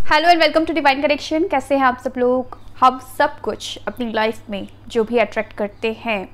Hello and welcome to divine connection. कैसे हैं आप सब लोग। हम सब कुछ अपनी लाइफ में जो भी अट्रैक्ट करते हैं,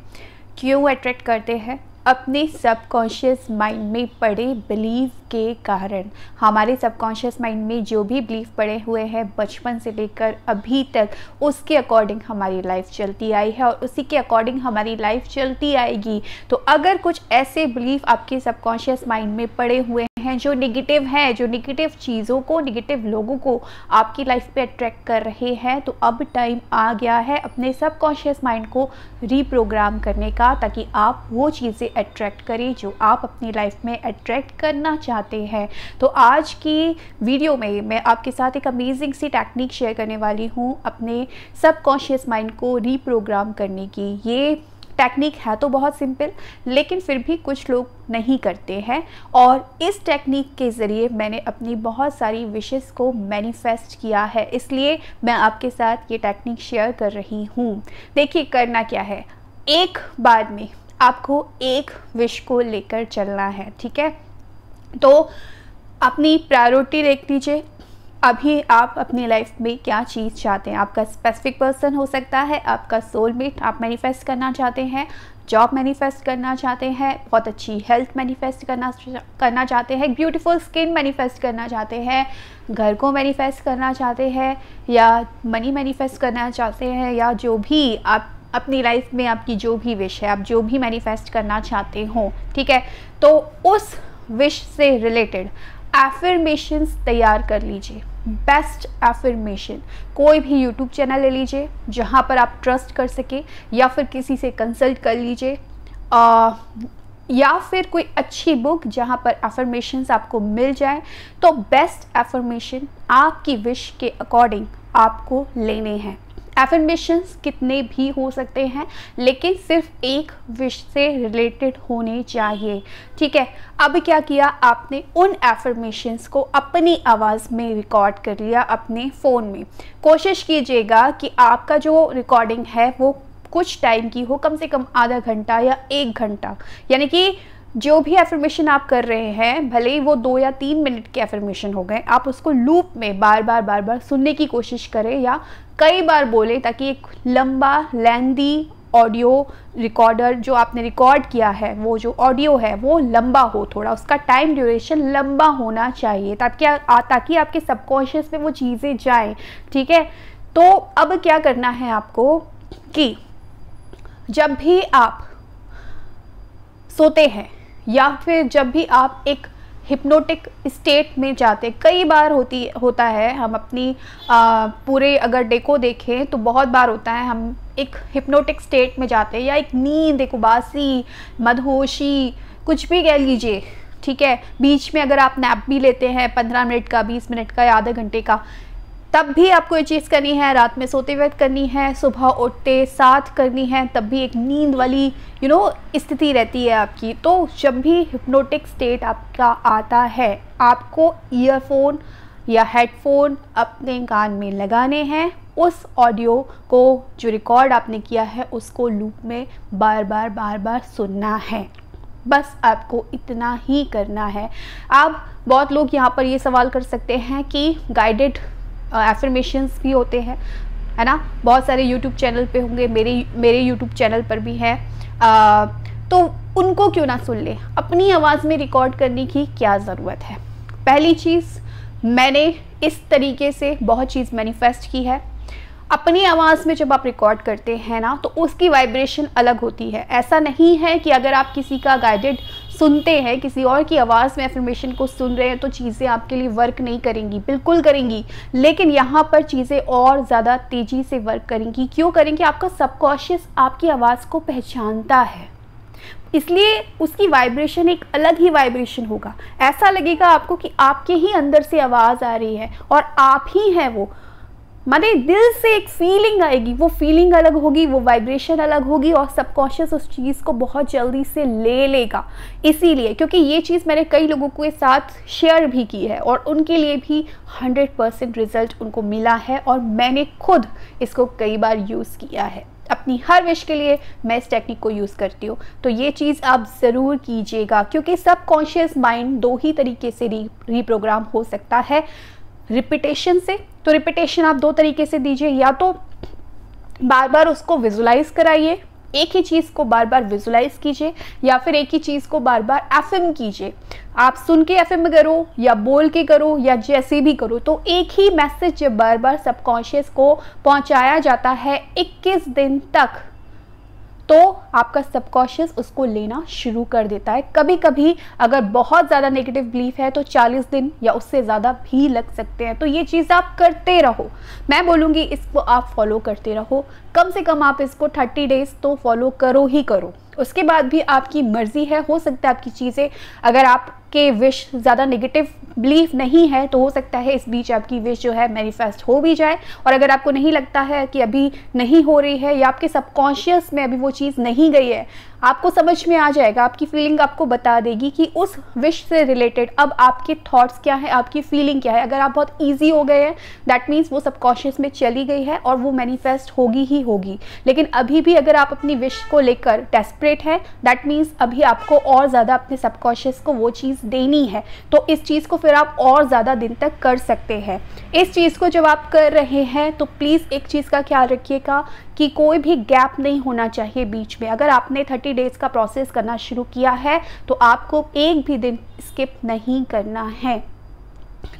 क्यों अट्रैक्ट करते हैं? अपने सबकॉन्शियस माइंड में पड़े बिलीव के कारण। हमारे सबकॉन्शियस माइंड में जो भी बिलीव पड़े हुए हैं बचपन से लेकर अभी तक, उसके अकॉर्डिंग हमारी लाइफ चलती आई है और उसी के अकॉर्डिंग हमारी लाइफ चलती आएगी। तो अगर कुछ ऐसे बिलीव आपके सबकॉन्शियस माइंड में पड़े हुए हैं जो नेगेटिव हैं, जो नेगेटिव चीज़ों को, नेगेटिव लोगों को आपकी लाइफ पे अट्रैक्ट कर रहे हैं, तो अब टाइम आ गया है अपने सबकॉन्शियस माइंड को रीप्रोग्राम करने का, ताकि आप वो चीज़ें अट्रैक्ट करें जो आप अपनी लाइफ में अट्रैक्ट करना चाहते हैं। तो आज की वीडियो में मैं आपके साथ एक अमेजिंग सी टेक्निक शेयर करने वाली हूँ अपने सबकॉन्शियस माइंड को रीप्रोग्राम करने की। ये टेक्निक है तो बहुत सिंपल, लेकिन फिर भी कुछ लोग नहीं करते हैं, और इस टेक्निक के ज़रिए मैंने अपनी बहुत सारी विशेस को मैनिफेस्ट किया है, इसलिए मैं आपके साथ ये टेक्निक शेयर कर रही हूँ। देखिए, करना क्या है, एक बार में आपको एक विश को लेकर चलना है, ठीक है? तो अपनी प्रायोरिटी देख लीजिए। अभी आप अपनी लाइफ में क्या चीज़ चाहते हैं? आपका स्पेसिफिक पर्सन हो सकता है, आपका सोलमेट आप मैनिफेस्ट करना चाहते हैं, जॉब मैनिफेस्ट करना चाहते हैं, बहुत अच्छी हेल्थ मैनिफेस्ट करना चाहते हैं, ब्यूटीफुल स्किन मैनिफेस्ट करना चाहते हैं, घर को मैनिफेस्ट करना चाहते हैं, या मनी मैनिफेस्ट करना चाहते हैं, या जो भी आप अपनी लाइफ में आपकी जो भी विश है, आप जो भी मैनिफेस्ट करना चाहते हो, ठीक है? तो उस विश से रिलेटेड एफर्मेशंस तैयार कर लीजिए। बेस्ट एफर्मेशन कोई भी यूट्यूब चैनल ले लीजिए जहाँ पर आप ट्रस्ट कर सके, या फिर किसी से कंसल्ट कर लीजिए, या फिर कोई अच्छी बुक जहाँ पर एफर्मेशंस आपको मिल जाए। तो बेस्ट एफर्मेशन आपकी विश के अकॉर्डिंग आपको लेने हैं। एफर्मेशंस कितने भी हो सकते हैं, लेकिन सिर्फ एक विश से रिलेटेड होने चाहिए, ठीक है? अब क्या किया आपने, उन एफर्मेशंस को अपनी आवाज़ में रिकॉर्ड कर लिया अपने फ़ोन में। कोशिश कीजिएगा कि आपका जो रिकॉर्डिंग है वो कुछ टाइम की हो, कम से कम आधा घंटा या 1 घंटा, यानी कि जो भी एफर्मेशन आप कर रहे हैं, भले ही वो 2 या 3 मिनट के एफर्मेशन हो गए, आप उसको लूप में बार बार सुनने की कोशिश करें या कई बार बोलें, ताकि एक लंबा लेंदी ऑडियो रिकॉर्डर जो आपने रिकॉर्ड किया है, वो जो ऑडियो है वो लंबा हो, थोड़ा उसका टाइम ड्यूरेशन लंबा होना चाहिए, ताकि आपके सबकॉन्शियस में वो चीज़ें जाएं, ठीक है? तो अब क्या करना है आपको कि जब भी आप सोते हैं या फिर जब भी आप एक हिप्नोटिक स्टेट में जाते, कई बार होता है हम अपनी पूरे अगर डे को देखें तो बहुत बार होता है हम एक हिप्नोटिक स्टेट में जाते हैं, या एक नींद, एक उबासी, मदहोशी, कुछ भी कह लीजिए, ठीक है? बीच में अगर आप नैप भी लेते हैं 15 मिनट का, 20 मिनट का या आधे घंटे का, तब भी आपको ये चीज़ करनी है, रात में सोते वक्त करनी है, सुबह उठते साथ करनी है, तब भी एक नींद वाली स्थिति रहती है आपकी। तो जब भी हिप्नोटिक स्टेट आपका आता है, आपको ईयरफोन या हेडफोन अपने कान में लगाने हैं, उस ऑडियो को जो रिकॉर्ड आपने किया है उसको लूप में बार बार सुनना है। बस आपको इतना ही करना है। आप बहुत लोग यहाँ पर ये सवाल कर सकते हैं कि गाइडेड एफर्मेशंस भी होते हैं, है ना? बहुत सारे यूट्यूब चैनल पे होंगे, मेरे यूट्यूब चैनल पर भी है, तो उनको क्यों ना सुन ले? अपनी आवाज़ में रिकॉर्ड करने की क्या ज़रूरत है? पहली चीज़, मैंने इस तरीके से बहुत चीज़ मैनिफेस्ट की है। अपनी आवाज़ में जब आप रिकॉर्ड करते हैं ना, तो उसकी वाइब्रेशन अलग होती है। ऐसा नहीं है कि अगर आप किसी का गाइडेड सुनते हैं, किसी और की आवाज़ में एफर्मेशन को सुन रहे हैं, तो चीज़ें आपके लिए वर्क नहीं करेंगी, बिल्कुल करेंगी, लेकिन यहाँ पर चीज़ें और ज़्यादा तेज़ी से वर्क करेंगी। क्यों करेंगी? आपका सबकॉन्शियस आपकी आवाज़ को पहचानता है, इसलिए उसकी वाइब्रेशन एक अलग ही वाइब्रेशन होगा। ऐसा लगेगा आपको कि आपके ही अंदर से आवाज़ आ रही है और आप ही हैं वो। माने दिल से एक फीलिंग आएगी, वो फीलिंग अलग होगी, वो वाइब्रेशन अलग होगी, और सबकॉन्शियस उस चीज़ को बहुत जल्दी से ले लेगा। इसीलिए, क्योंकि ये चीज़ मैंने कई लोगों के साथ शेयर भी की है और उनके लिए भी 100% रिजल्ट उनको मिला है, और मैंने खुद इसको कई बार यूज़ किया है। अपनी हर विश के लिए मैं इस टेक्निक को यूज़ करती हूँ। तो ये चीज़ आप ज़रूर कीजिएगा, क्योंकि सबकॉन्शियस माइंड 2 ही तरीके से रीप्रोग्राम हो सकता है। रिपीटेशन से। तो रिपीटेशन आप 2 तरीके से दीजिए, या तो बार बार उसको विजुलाइज कराइए, एक ही चीज़ को बार बार विजुलाइज कीजिए, या फिर एक ही चीज़ को बार बार एफएम कीजिए। आप सुन के एफएम करो या बोल के करो या जैसे भी करो, तो एक ही मैसेज जब बार बार सबकॉन्शियस को पहुंचाया जाता है 21 दिन तक, तो आपका सबकॉन्शियस उसको लेना शुरू कर देता है। कभी कभी अगर बहुत ज़्यादा नेगेटिव बिलीफ है तो 40 दिन या उससे ज़्यादा भी लग सकते हैं। तो ये चीज़ आप करते रहो, मैं बोलूँगी इसको आप फॉलो करते रहो। कम से कम आप इसको 30 डेज तो फॉलो करो ही करो। उसके बाद भी आपकी मर्ज़ी है, हो सकता है आपकी चीज़ें, अगर आपके विश ज़्यादा नेगेटिव बिलीफ नहीं है तो हो सकता है इस बीच आपकी विश जो है मैनिफेस्ट हो भी जाए। और अगर आपको नहीं लगता है कि अभी नहीं हो रही है या आपके सबकॉन्शियस में अभी वो चीज़ नहीं गई है, आपको समझ में आ जाएगा, आपकी फीलिंग आपको बता देगी कि उस विश से रिलेटेड अब आपके थॉट्स क्या है, आपकी फीलिंग क्या है। अगर आप बहुत ईजी हो गए हैं, दैट मीन्स वो सबकॉन्शियस में चली गई है और वो मैनिफेस्ट होगी ही होगी। लेकिन अभी भी अगर आप अपनी विश को लेकर डेस्परेट हैं, दैट मीन्स अभी आपको और ज़्यादा अपने सबकॉन्शियस को वो चीज़ देनी है। तो इस चीज़ को फिर आप और ज़्यादा दिन तक कर सकते हैं। इस चीज़ को जब आप कर रहे हैं तो प्लीज़ एक चीज़ का ख्याल रखिएगा कि कोई भी गैप नहीं होना चाहिए बीच में। अगर आपने 30 डेज़ का प्रोसेस करना शुरू किया है तो आपको एक भी दिन स्किप नहीं करना है,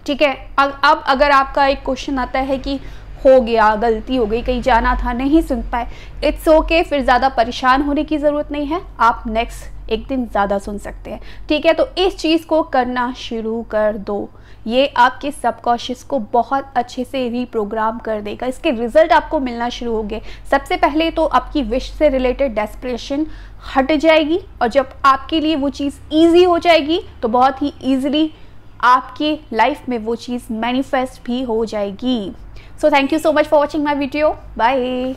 ठीक है। अब अगर आपका एक क्वेश्चन आता है कि हो गया, गलती हो गई, कहीं जाना था, नहीं सुन पाए, इट्स ओके, फिर ज़्यादा परेशान होने की ज़रूरत नहीं है, आप नेक्स्ट एक दिन ज़्यादा सुन सकते हैं, ठीक है। तो इस चीज़ को करना शुरू कर दो, ये आपके सबकॉन्शियस को बहुत अच्छे से रीप्रोग्राम कर देगा। इसके रिजल्ट आपको मिलना शुरू होंगे। सबसे पहले तो आपकी विश से रिलेटेड डेस्परेशन हट जाएगी, और जब आपके लिए वो चीज़ ईजी हो जाएगी तो बहुत ही ईजिली आपकी लाइफ में वो चीज़ मैनिफेस्ट भी हो जाएगी। So thank you so much for watching my video, bye.